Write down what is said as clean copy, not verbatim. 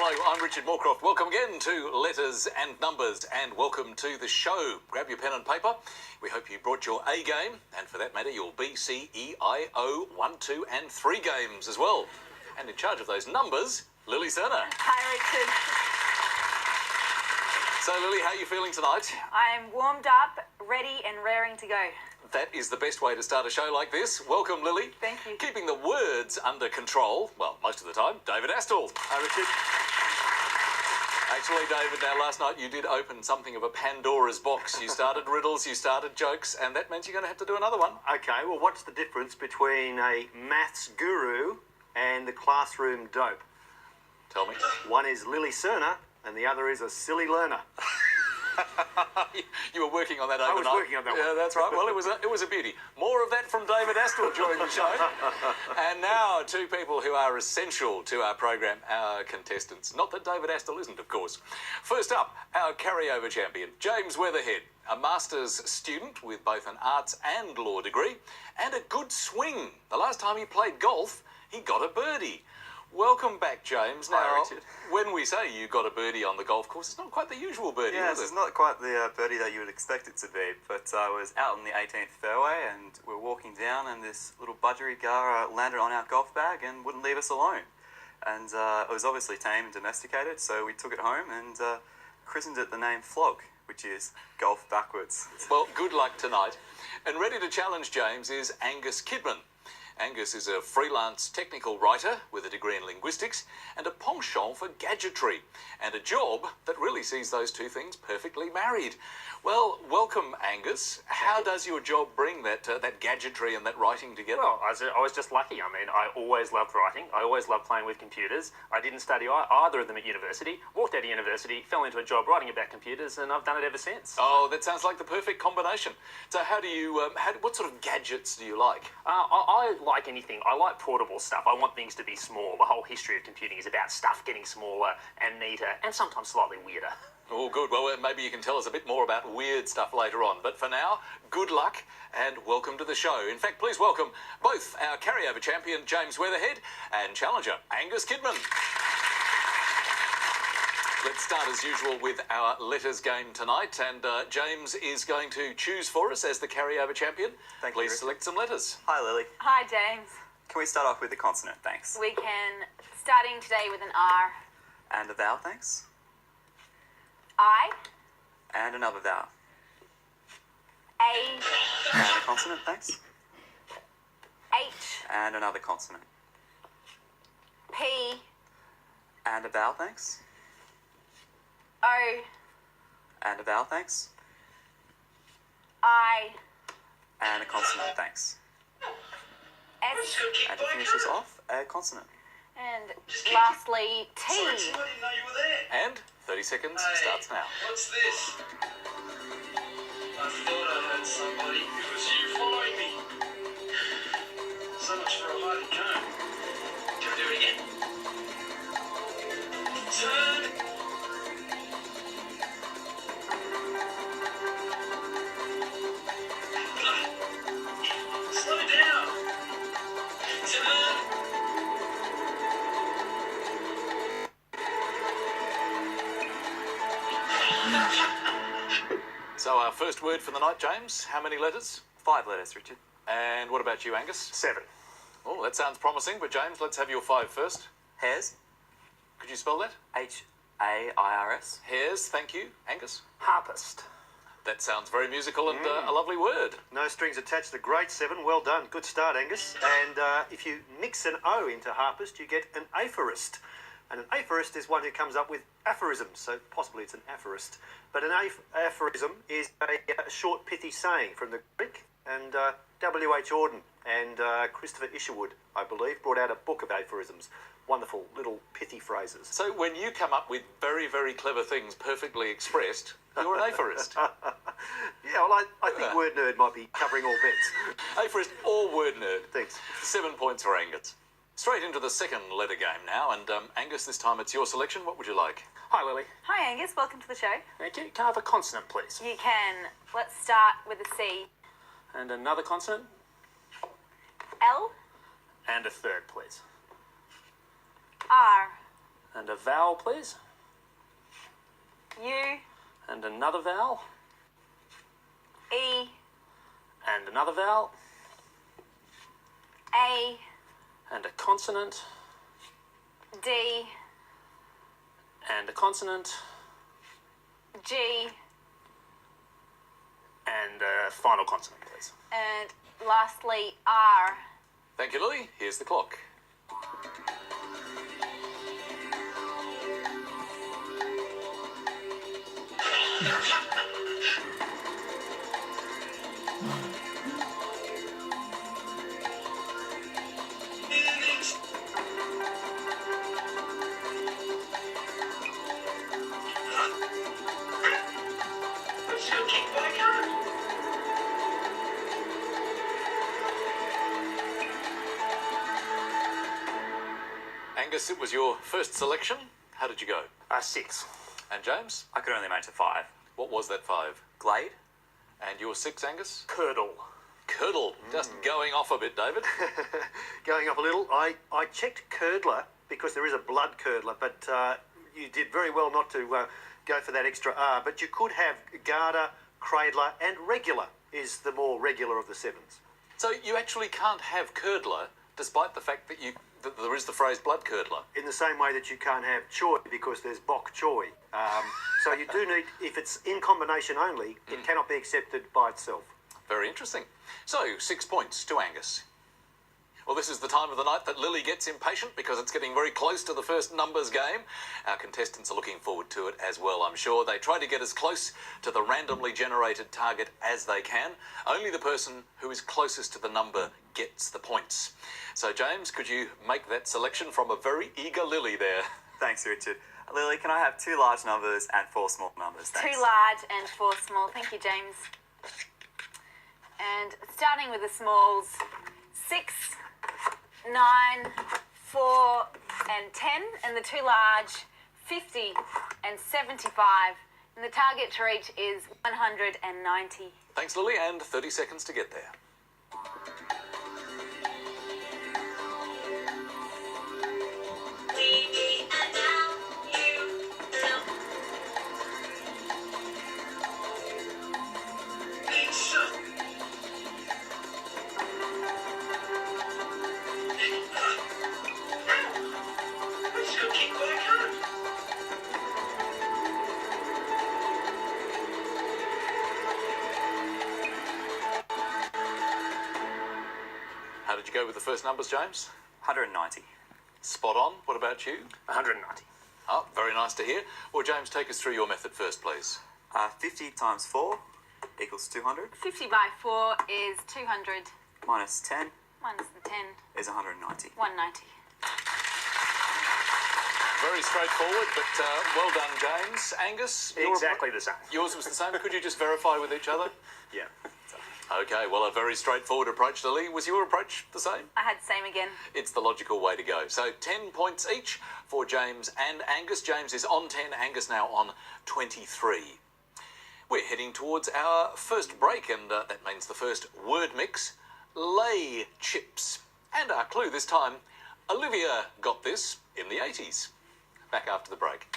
Hello, I'm Richard Morecroft. Welcome again to Letters and Numbers, and welcome to the show. Grab your pen and paper. We hope you brought your A game, and for that matter, your B, C, E, I, O, 1, 2 and 3 games as well. And in charge of those numbers, Lily Serna. Hi, Richard. So, Lily, how are you feeling tonight? I'm warmed up, ready and raring to go. That is the best way to start a show like this. Welcome, Lily. Thank you. Keeping the words under control, well, most of the time, David Astle. Hi, Richard. Actually, David, now last night you did open something of a Pandora's box. You started riddles, you started jokes, and that means you're going to have to do another one. Okay, well, what's the difference between a maths guru and the classroom dope? Tell me. One is Lily Serna and the other is a silly learner. You were working on that overnight. I was working on that one. Yeah, that's right. Well, it was a beauty. More of that from David Astle during the show. And now, two people who are essential to our program, our contestants. Not that David Astle isn't, of course. First up, our carryover champion, James Weatherhand, a master's student with both an arts and law degree, and a good swing. The last time he played golf, he got a birdie. Welcome back, James. Now, Hi, Richard. When we say you got a birdie on the golf course, it's not quite the usual birdie, Yeah, is it's it? not quite the birdie that you would expect it to be, but I was out on the 18th fairway and we were walking down and this little budgerigara landed on our golf bag and wouldn't leave us alone. And it was obviously tame and domesticated, so we took it home and christened it the name Flog, which is golf backwards. Well, good luck tonight. And ready to challenge James is Angus Kidman. Angus is a freelance technical writer with a degree in linguistics and a penchant for gadgetry, and a job that really sees those two things perfectly married. Well, welcome, Angus. How does your job bring that gadgetry and that writing together? Well, I was just lucky. I mean, I always loved writing. I always loved playing with computers. I didn't study either of them at university. Walked out of university, fell into a job writing about computers, and I've done it ever since. Oh, that sounds like the perfect combination. So how do you, what sort of gadgets do you like? I like anything. I like portable stuff. I want things to be small. The whole history of computing is about stuff getting smaller and neater and sometimes slightly weirder. Oh, good. Well, maybe you can tell us a bit more about weird stuff later on. But for now, good luck and welcome to the show. In fact, please welcome both our carryover champion, James Weatherhead, and challenger, Angus Kidman. Let's start, as usual, with our letters game tonight. And James is going to choose for us as the carryover champion. Thank you, Please Richard. select some letters. Hi, Lily. Hi, James. Can we start off with the consonant, thanks? We can, starting today with an R. And a vowel, thanks? I, And another vowel. A, And a consonant, thanks? H, And another consonant. P, And a vowel, thanks? O, And a vowel, thanks? I, And a consonant, thanks? S, And to finish us off, a consonant. and lastly, T. Sorry, Tim, I didn't know you were there. And 30 seconds Hey, starts now. What's this? I thought I heard somebody. It was you following me. So much for a hiding comb. Can we do it again? Turn. Slow down. Turn. So our first word for the night, James. How many letters? 5 letters, Richard. And what about you, Angus? 7. Oh, that sounds promising. But James, let's have your 5 first. Hairs. Could you spell that? H-A-I-R-S. Hairs, thank you. Angus? Harpist. That sounds very musical and a lovely word. No strings attached, a great 7. Well done. Good start, Angus. And if you mix an O into harpist, you get an aphorist. And an aphorist is one who comes up with aphorisms, so possibly it's an aphorist. But an aphorism is a short, pithy saying from the Greek. And W.H. Auden and Christopher Isherwood, I believe, brought out a book of aphorisms. Wonderful little pithy phrases. So when you come up with very, very clever things perfectly expressed, you're an aphorist. Yeah, well, I think Word Nerd might be covering all bits. Aphorist or word nerd. Thanks. 7 points for Angus. Straight into the second letter game now, and Angus, this time it's your selection. What would you like? Hi, Lily. Hi, Angus. Welcome to the show. Thank you. Can I have a consonant, please? You can. Let's start with a C. And another consonant? L, And a third, please. R, And a vowel, please. U, And another vowel. E, And another vowel. A, And a consonant. D, And a consonant. G, And a final consonant, please. and lastly R. Thank you, Lily. Here's the clock. Let's go kick back on. Angus, it was your first selection. How did you go? 6. And James? I could only manage a 5. What was that 5? Glade? And your 6, Angus? Curdle. Curdle. Just going off a bit, David. Going up a little, I checked curdler because there is a blood curdler, but you did very well not to go for that extra R. But you could have garter, cradler, and regular is the more regular of the 7s. So you actually can't have curdler, despite the fact that there is the phrase blood curdler. In the same way that you can't have choy because there's bok choy. So you do need, if it's in combination only, it cannot be accepted by itself. Very interesting. So, 6 points to Angus. Well, this is the time of the night that Lily gets impatient because it's getting very close to the first numbers game. Our contestants are looking forward to it as well, I'm sure. They try to get as close to the randomly generated target as they can. Only the person who is closest to the number gets the points. So, James, could you make that selection from a very eager Lily there? Thanks, Richard. Lily, can I have 2 large numbers and 4 small numbers? Thanks. 2 large and 4 small. Thank you, James. And starting with the smalls, 6, 9, 4, and 10. And the 2 large, 50 and 75. And the target to reach is 190. Thanks, Lily, and 30 seconds to get there. Let's go kick back on. How did you go with the first numbers, James? 190. Spot on. What about you? 190. Oh, very nice to hear. Well, James, take us through your method first, please. 50 times 4 equals 200. 50 by 4 is 200. Minus 10 Minus the 10, is 190. 190. Very straightforward, but well done, James. Angus? Exactly the same. Yours was the same. Could you just verify with each other? Yeah. Okay, well, a very straightforward approach, Lily. Was your approach the same? I had same again. It's the logical way to go. So 10 points each for James and Angus. James is on 10, Angus now on 23. We're heading towards our first break, and that means the first word mix, lay chips. And our clue this time, Olivia got this in the 80s. Back after the break.